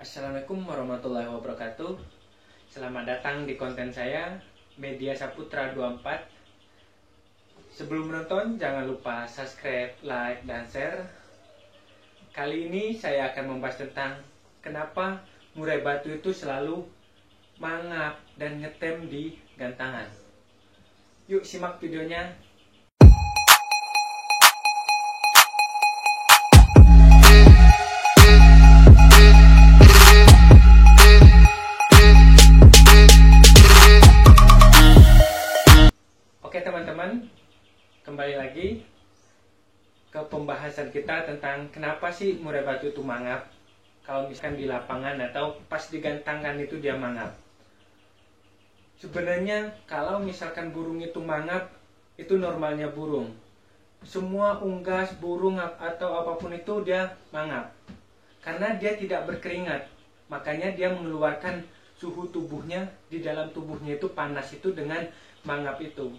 Assalamualaikum warahmatullahi wabarakatuh. Selamat datang di konten saya, Media Saputra 24. Sebelum menonton, jangan lupa subscribe, like, dan share. Kali ini saya akan membahas tentang kenapa murai batu itu selalu mangap dan ngetem di gantangan. Yuk simak videonya. Oke teman-teman, kembali lagi ke pembahasan kita tentang kenapa sih murai batu itu mangap. Kalau misalkan di lapangan atau pas digantangkan itu dia mangap. Sebenarnya kalau misalkan burung itu mangap, itu normalnya burung. Semua unggas, burung atau apapun itu dia mangap. Karena dia tidak berkeringat, makanya dia mengeluarkan suhu tubuhnya, di dalam tubuhnya itu panas itu dengan mangap itu.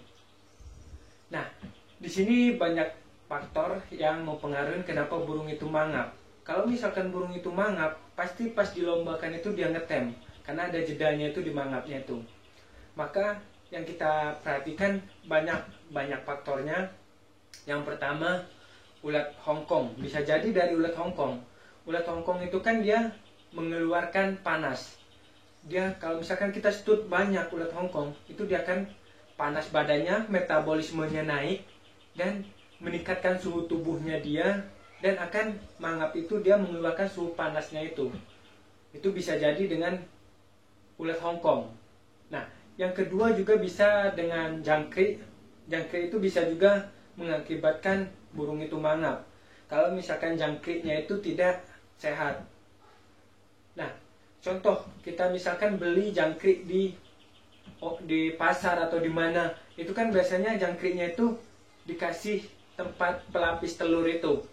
Nah, di sini banyak faktor yang mempengaruhi kenapa burung itu mangap. Kalau misalkan burung itu mangap, pasti pas dilombakan itu dia ngetem, karena ada jedanya itu di mangapnya itu. Maka yang kita perhatikan banyak faktornya. Yang pertama, ulat Hongkong. Bisa jadi dari ulat Hongkong. Ulat Hongkong itu kan dia mengeluarkan panas. Dia kalau misalkan kita setut banyak ulat Hongkong, itu dia akan panas badannya, metabolismenya naik, dan meningkatkan suhu tubuhnya dia, dan akan mangap itu dia mengeluarkan suhu panasnya itu. Itu bisa jadi dengan ulat Hongkong. Nah, yang kedua juga bisa dengan jangkrik. Jangkrik itu bisa juga mengakibatkan burung itu mangap. Kalau misalkan jangkriknya itu tidak sehat. Nah, contoh kita misalkan beli jangkrik di pasar atau di mana, itu kan biasanya jangkriknya itu dikasih tempat pelapis telur itu.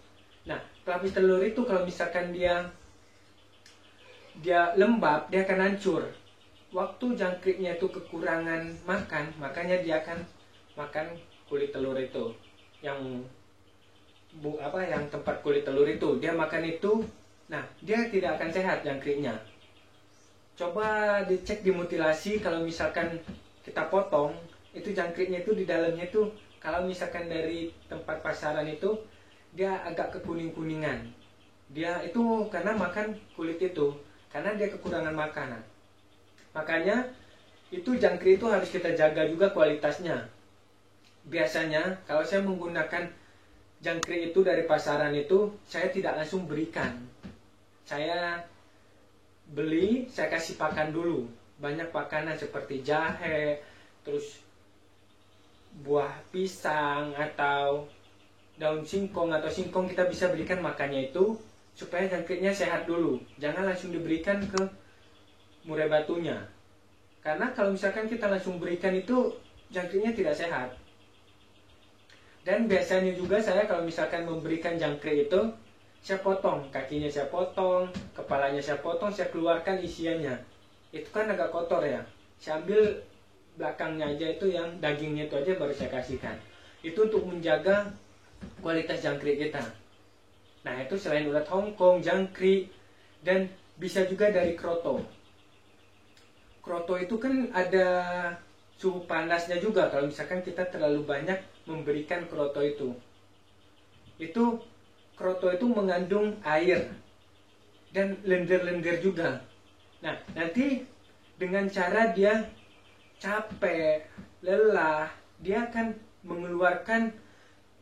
Nah, pelapis telur itu kalau misalkan dia lembab, dia akan hancur. Waktu jangkriknya itu kekurangan makan, makanya dia akan makan kulit telur itu. Yang tempat kulit telur itu, dia makan itu. Nah, dia tidak akan sehat jangkriknya. Coba dicek di mutilasi, kalau misalkan kita potong, itu jangkriknya itu di dalamnya itu, kalau misalkan dari tempat pasaran itu, dia agak kekuning-kuningan. Dia itu karena makan kulit itu, karena dia kekurangan makanan. Makanya, itu jangkrik itu harus kita jaga juga kualitasnya. Biasanya, kalau saya menggunakan jangkrik itu dari pasaran itu, saya tidak langsung berikan. Saya beli, saya kasih pakan dulu. Banyak pakanan seperti jahe, terus buah pisang atau daun singkong atau singkong, kita bisa berikan makannya itu supaya jangkriknya sehat dulu. Jangan langsung diberikan ke murai batunya. Karena kalau misalkan kita langsung berikan itu jangkriknya tidak sehat. Dan biasanya juga saya kalau misalkan memberikan jangkrik itu, saya potong, kakinya saya potong, kepalanya saya potong, saya keluarkan isiannya. Itu kan agak kotor ya. Saya ambil belakangnya aja, itu yang dagingnya itu aja baru saya kasihkan. Itu untuk menjaga kualitas jangkrik kita. Nah, itu selain ulat Hongkong, jangkrik, dan bisa juga dari kroto. Kroto itu kan ada suhu panasnya juga. Kalau misalkan kita terlalu banyak memberikan kroto itu kroto itu mengandung air dan lendir-lendir juga. Nah, nanti dengan cara dia capek, lelah, dia akan mengeluarkan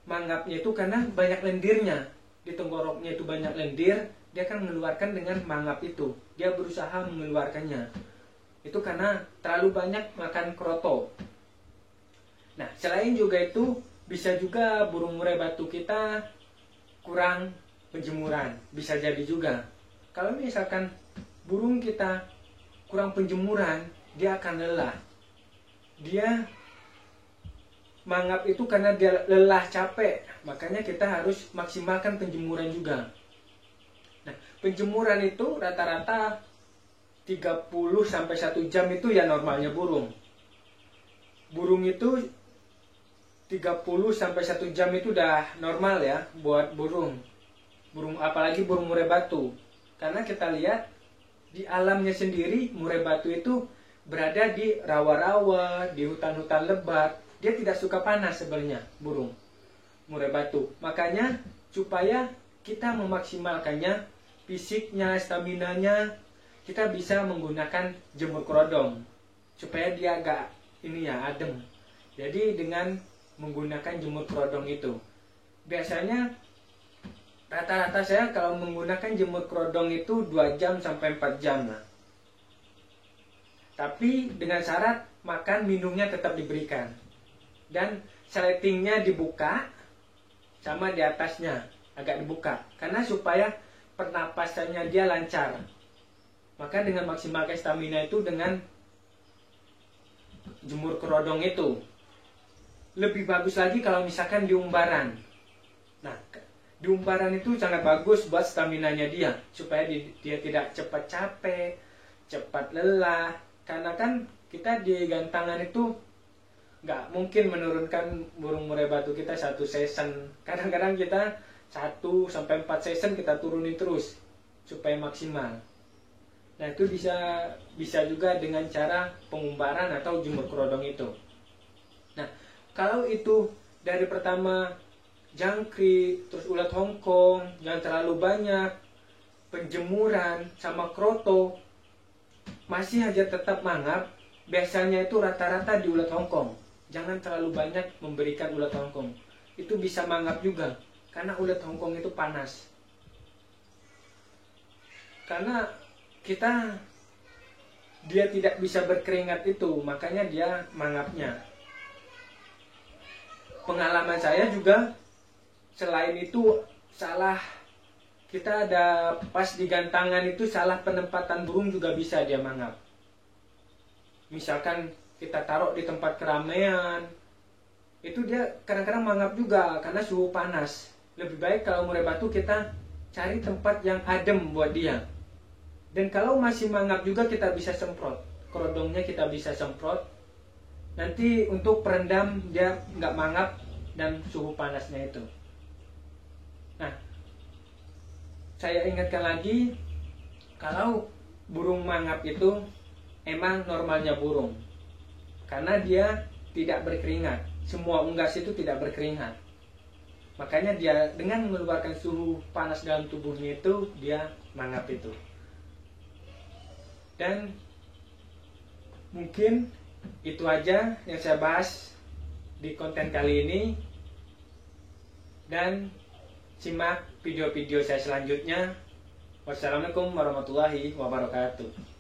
mangapnya itu karena banyak lendirnya. Di tenggoroknya itu banyak lendir, dia akan mengeluarkan dengan mangap itu. Dia berusaha mengeluarkannya. Itu karena terlalu banyak makan kroto. Nah, selain juga itu, bisa juga burung murai batu kita kurang penjemuran, bisa jadi juga. Kalau misalkan burung kita kurang penjemuran, dia akan lelah. Dia mangap itu karena dia lelah, capek. Makanya kita harus maksimalkan penjemuran juga. Nah, penjemuran itu rata-rata 30 sampai 1 jam itu ya normalnya burung. Burung itu 30 sampai 1 jam itu udah normal ya buat burung. Apalagi burung murai batu. Karena kita lihat di alamnya sendiri murai batu itu berada di rawa-rawa, di hutan-hutan lebat. Dia tidak suka panas sebenarnya burung murai batu. Makanya supaya kita memaksimalkannya, fisiknya, staminanya, kita bisa menggunakan jemur kerodong supaya dia agak adem. Jadi dengan menggunakan jemur kerodong itu, biasanya rata-rata saya kalau menggunakan jemur kerodong itu 2 jam sampai 4 jam lah. Tapi dengan syarat makan minumnya tetap diberikan. Dan sletingnya dibuka sama di atasnya agak dibuka. Karena supaya pernapasannya dia lancar. Maka dengan maksimalkan stamina itu dengan jemur kerodong itu. Lebih bagus lagi kalau misalkan di umbaran. Nah, di umbaran itu sangat bagus buat staminanya dia. Supaya dia tidak cepat capek, cepat lelah. Karena kan kita di gantangan itu nggak mungkin menurunkan burung murai batu kita 1 season. Kadang-kadang kita 1 sampai 4 season kita turunin terus supaya maksimal. Nah itu bisa juga dengan cara pengumbaran atau jemur kerodong itu. Nah kalau itu dari pertama jangkrik, terus ulat Hongkong, jangan terlalu banyak, penjemuran sama kroto, masih aja tetap mangap, biasanya itu rata-rata di ulat Hongkong. Jangan terlalu banyak memberikan ulat Hongkong. Itu bisa mangap juga. Karena ulat Hongkong itu panas. Karena dia tidak bisa berkeringat itu. Makanya dia mangapnya. Pengalaman saya juga, selain itu kita ada pas di gantangan itu salah penempatan burung juga bisa dia mangap. Misalkan kita taruh di tempat keramaian, itu dia kadang-kadang mangap juga karena suhu panas. Lebih baik kalau murai batu kita cari tempat yang adem buat dia. Dan kalau masih mangap juga kita bisa semprot. Kerodongnya kita bisa semprot. Nanti untuk perendam dia nggak mangap dan suhu panasnya itu. Nah, saya ingatkan lagi, kalau burung mangap itu emang normalnya burung. Karena dia tidak berkeringat. Semua unggas itu tidak berkeringat. Makanya dia dengan mengeluarkan suhu panas dalam tubuhnya itu, dia mangap itu. Dan mungkin itu aja yang saya bahas di konten kali ini. Dan simak video-video saya selanjutnya. Wassalamualaikum warahmatullahi wabarakatuh.